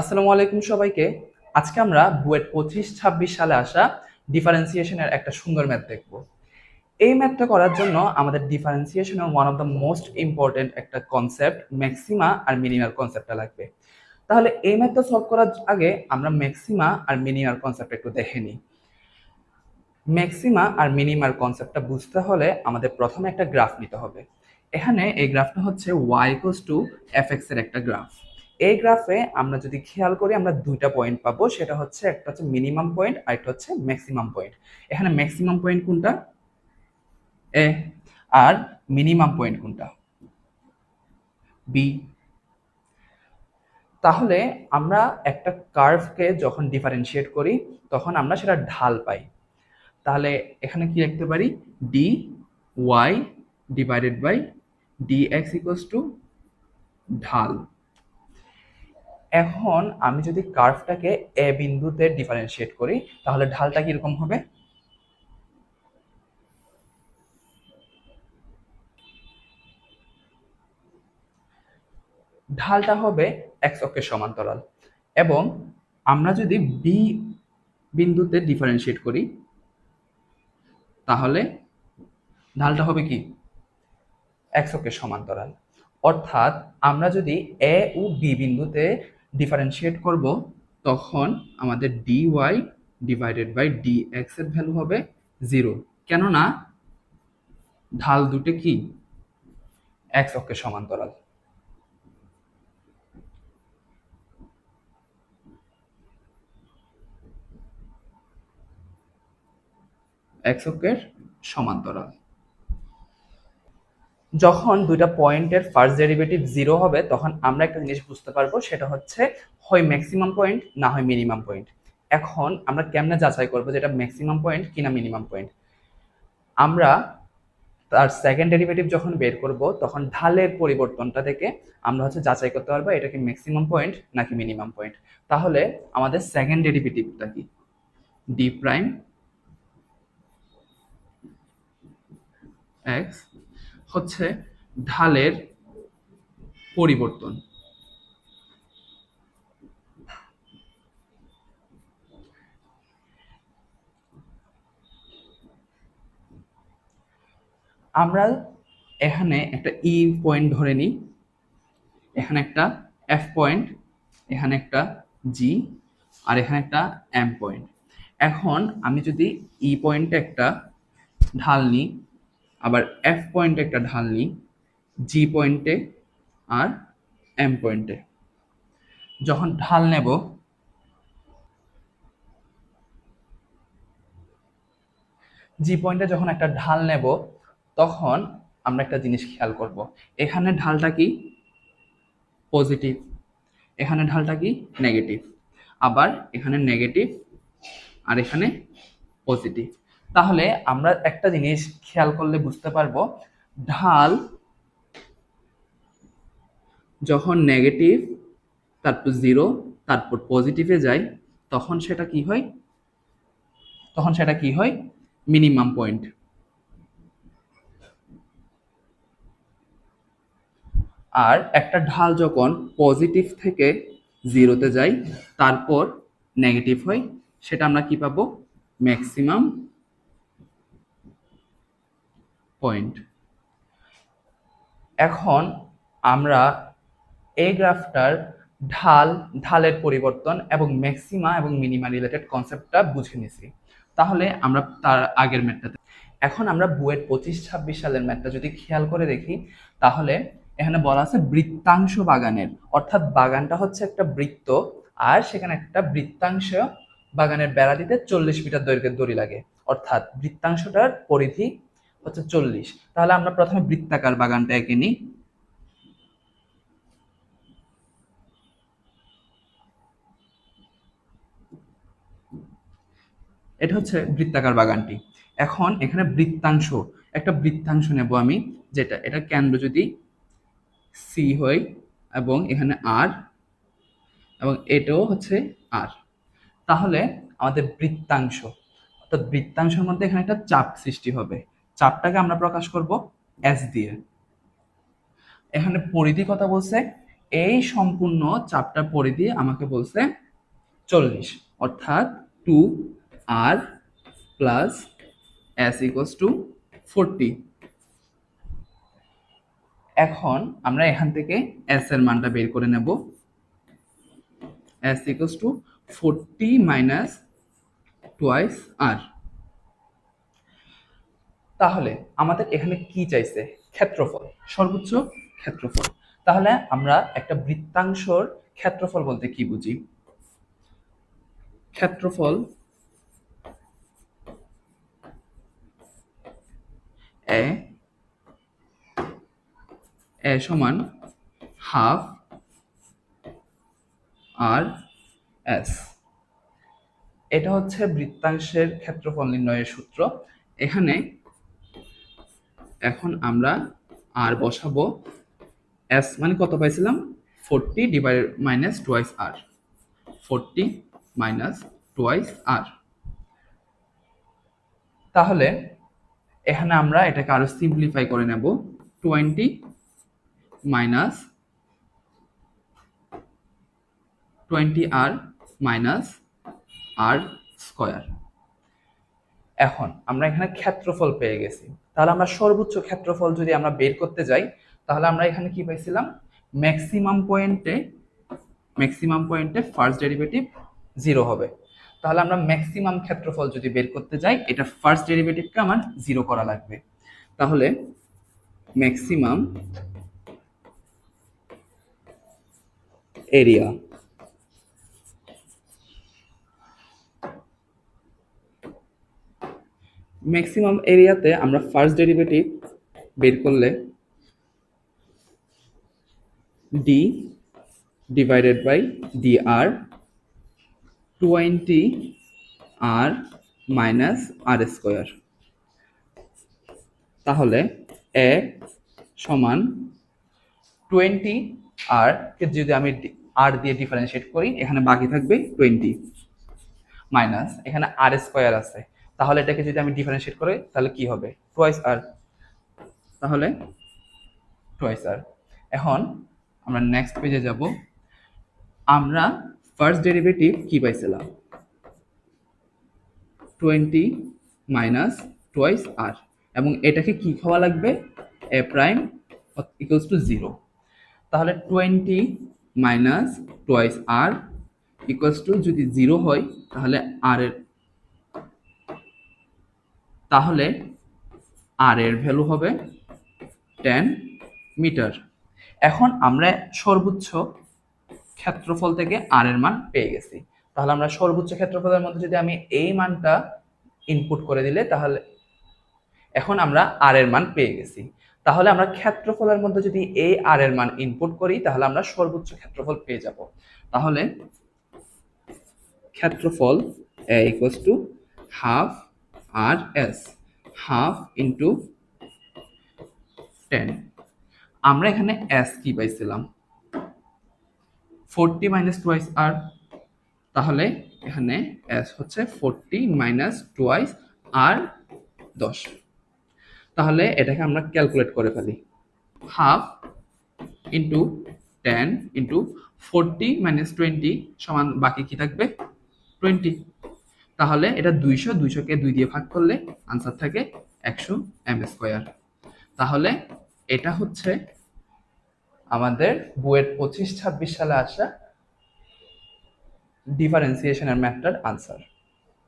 আসসালামু আলাইকুম সবাইকে। আজকে আমরা বুয়েট 25-26 সালে আসা ডিফারেন্সিয়েশনের একটা সুন্দর ম্যাথ দেখব। এই ম্যাথটা করার জন্য আমাদের ডিফারেন্সিয়েশনের one of the most important একটা কনসেপ্ট ম্যাক্সিমা আর মিনিমার কনসেপ্টটা লাগবে। তাহলে এই ম্যাথটা সলভ করার আগে আমরা ম্যাক্সিমা আর মিনিমার কনসেপ্ট একটু দেখে নিই। ম্যাক্সিমা আর মিনিমার কনসেপ্টটা বুঝতে হলে আমাদের প্রথমে একটা গ্রাফ নিতে হবে। এখানে এই গ্রাফটা হচ্ছে y f(x) এর একটা গ্রাফ। এই গ্রাফে আমরা যদি খেয়াল করি আমরা দুইটা পয়েন্ট পাবো, সেটা হচ্ছে একটা হচ্ছে মিনিমাম পয়েন্ট আর একটা হচ্ছে ম্যাক্সিমাম পয়েন্ট। এখানে ম্যাক্সিমাম পয়েন্ট কোনটা? এ। আর মিনিমাম পয়েন্ট কোনটা? বি। তাহলে আমরা একটা কার্ভকে যখন ডিফারেন্সিয়েট করি তখন আমরা সেটা ঢাল পাই। তাহলে এখানে কি লিখতে পারি? D y divided by d x equals to ঢাল। এখন আমি যদি কার্ভটাকে এ বিন্দুতে ডিফারেন্সিয়েট করি তাহলে ঢালটা কিরকম হবে? ঢালটা হবে এক্স অক্ষের সমান্তরাল। এবং আমরা যদি বি বিন্দুতে ডিফারেন্সিয়েট করি তাহলে ঢালটা হবে কি? এক্স অক্ষের সমান্তরাল। অর্থাৎ আমরা যদি এ ও বি বিন্দুতে ডিফারেন্সিয়েট করব তখন আমাদের d y divided by d x এর ভ্যালু হবে 0, কেননা ঢাল দুটো কি? এক্স অক্ষের সমান্তরাল। এক্স অক্ষের সমান্তরাল। যখন দুইটা পয়েন্টের ফার্স্ট ডেরিভেটিভ 0 হবে তখন আমরা একটা জিনিস বুঝতে পারবো, সেটা হচ্ছে হয় ম্যাক্সিমাম পয়েন্ট না হয় মিনিমাম পয়েন্ট। এখন আমরা কেমনে যাচাই করবো যেটা ম্যাক্সিমাম পয়েন্ট কিনা মিনিমাম পয়েন্ট? আমরা তার সেকেন্ড ডেরিভেটিভ যখন বের করব তখন ঢালের পরিবর্তনটা থেকে আমরা হচ্ছে যাচাই করতে পারবো এটা কি ম্যাক্সিমাম পয়েন্ট নাকি মিনিমাম পয়েন্ট। তাহলে আমাদের সেকেন্ড ডেরিভেটিভটা কি? ডি প্রাইম এক্স হচ্ছে ঢালের পরিবর্তন। আমরা এখানে একটা ই পয়েন্ট ধরে নিই, এখানে একটা এফ পয়েন্ট, এখানে একটা জি, আর এখানে একটা এম পয়েন্ট। এখন আমি যদি ই পয়েন্টে একটা ঢাল নিই, আবার এফ পয়েন্টে একটা ঢাল নিই, জি পয়েন্টে আর এম পয়েন্টে যখন ঢাল নেব জি পয়েন্টে যখন একটা ঢাল নেব তখন আমরা একটা জিনিস খেয়াল করব, এখানে ঢালটা কি? পজিটিভ, এখানে ঢালটা কি? নেগেটিভ, আবার এখানে নেগেটিভ আর এখানে পজিটিভ। তাহলে আমরা একটা জিনিস খেয়াল করলে বুঝতে পারবো, ঢাল যখন নেগেটিভ তারপর 0 তারপর পজিটিভে যায় তখন সেটা কি হয়? Minimum point. আর একটা ঢাল যখন পজিটিভ থেকে 0-তে যায় তারপর নেগেটিভ হয়, সেটা আমরা কি পাবো? Maximum point. এখন আমরা এই গ্রাফটার ঢালের পরিবর্তন এবং ম্যাক্সিমা এবং মিনিমা রিলেটেড কনসেপ্টটা বুঝে নিছি। তাহলে আমরা তার আগের ম্যাথটাতে এখন আমরা বুয়েট 25-26 সালের ম্যাথটা যদি খেয়াল করে দেখি তাহলে এখানে বলা আছে বৃত্তাংশ বাগানের, অর্থাৎ বাগানটা হচ্ছে একটা বৃত্ত আর সেখানে একটা বৃত্তাংশ বাগানের বেড়া দিতে 40 মিটার দৈর্ঘ্যের দড়ি লাগে, অর্থাৎ বৃত্তাংশটার পরিধি হচ্ছে 40। তাহলে আমরা প্রথমে বৃত্তাকার বাগানটা এঁকে নিই। এটা হচ্ছে বৃত্তাকার বাগানটি। এখন এখানে একটা বৃত্তাংশ নেব আমি, যেটা এটা কেন্দ্র যদি সি হয় এবং এখানে আর এবং এটাও হচ্ছে আর, তাহলে আমাদের বৃত্তাংশ অর্থাৎ বৃত্তাংশের মধ্যে এখানে একটা চাপ সৃষ্টি হবে। চাপটাকে আমরা প্রকাশ করব এস দিয়ে। এখানে পরিধি কথা বলছে এই সম্পূর্ণ চাপটার পরিধি আমাকে বলছে 40, অর্থাৎ 2r plus s equals to 40। এখন আমরা এখান থেকে s এর মানটা বের করে নেব। s equals to 40 minus twice r। তাহলে আমাদের এখানে কি চাইছে? ক্ষেত্রফল, সর্বোচ্চ ক্ষেত্রফল। তাহলে আমরা একটা বৃত্তাংশর ক্ষেত্রফল বলতে কি বুঝি? ক্ষেত্রফল এ সমান হাফ আর এস। এটা হচ্ছে বৃত্তাংশের ক্ষেত্রফল নির্ণয়ের সূত্র। এখানে এখন আমরা আর বসাবো, এস মানে কত পাইছিলাম? 40 ডিভাইডেড মাইনাস টুয়াইস আর, 40 মাইনাস টুয়াইস আর। তাহলে এখানে আমরা এটাকে আরো সিম্পলিফাই করে নেব, 20 মাইনাস 20r মাইনাস আর স্কয়ার। এখন আমরা এখানে ক্ষেত্রফল পেয়ে গেছি। তাহলে আমরা সর্বোচ্চ ক্ষেত্রফল যদি আমরা বের করতে যাই, তাহলে আমরা এখানে কি পাইছিলাম? ম্যাক্সিমাম পয়েন্টে ফার্স্ট ডেরিভেটিভ 0 হবে। তাহলে আমরা ম্যাক্সিমাম ক্ষেত্রফল যদি বের করতে যাই, এটা ফার্স্ট ডেরিভেটিভকে আমার 0 করা লাগবে। তাহলে ম্যাক্সিমাম এরিয়া, ম্যাক্সিমাম এরিয়াতে আমরা ফার্স্ট ডেরিভেটিভ বের করলে d divided by dr, 20r minus r square. তাহলে a সমান 20r কে যদি আমি r দিয়ে ডিফারেন্সিয়েট করি, এখানে বাকি থাকবে 20 মাইনাস এখানে আর স্কোয়ার আছে। তাহলে এটাকে যদি আমি ডিফারেন্সিয়েট করি তাহলে কি হবে? টুয়াইস আর। তাহলে টুয়াইস আর। এখন আমরা নেক্সট পেজে যাব। আমরা ফার্স্ট ডেরিভেটিভ কি পাইছিলাম? 20 মাইনাস টুয়াইস আর, এবং এটাকে কি খাওয়া লাগবে? A prime equals to 0। তাহলে 20 minus twice r equals to, যদি 0 হয় তাহলে আর এর ভ্যালু হবে 10 মিটার। এখন আমরা সর্বোচ্চ ক্ষেত্রফল থেকে আর এর মান পেয়ে গেছি। তাহলে আমরা সর্বোচ্চ ক্ষেত্রফলের মধ্যে যদি আমি এই মানটা ইনপুট করে দিলে, তাহলে এখন আমরা আর এর মান পেয়ে গেছি। তাহলে আমরা ক্ষেত্রফলের মধ্যে যদি এই আর এর মান ইনপুট করি, তাহলে আমরা সর্বোচ্চ ক্ষেত্রফল পেয়ে যাব। তাহলে ক্ষেত্রফল a equals to half r s, half into 10। আমরা এখানে s কি পাইছিলাম? 40 মাইনাস টুয়াইস আর। তাহলে এখানে s হচ্ছে 40 মাইনাস টুয়াইস আর 10। তাহলে এটাকে আমরা ক্যালকুলেট করে ফেলি, হাফ ইন্টু 10 ইন্টু 40 মাইনাস 20 সমান বাকি কি থাকবে? 20। তাহলে এটা 200কে 2 দিয়ে ভাগ করলে আনসার থাকে 100 m স্কয়ার। তাহলে এটা হচ্ছে আমাদের বুয়েট 25-26 সালে আসা ডিফারেন্সিয়েশনের ম্যাথটার আনসার।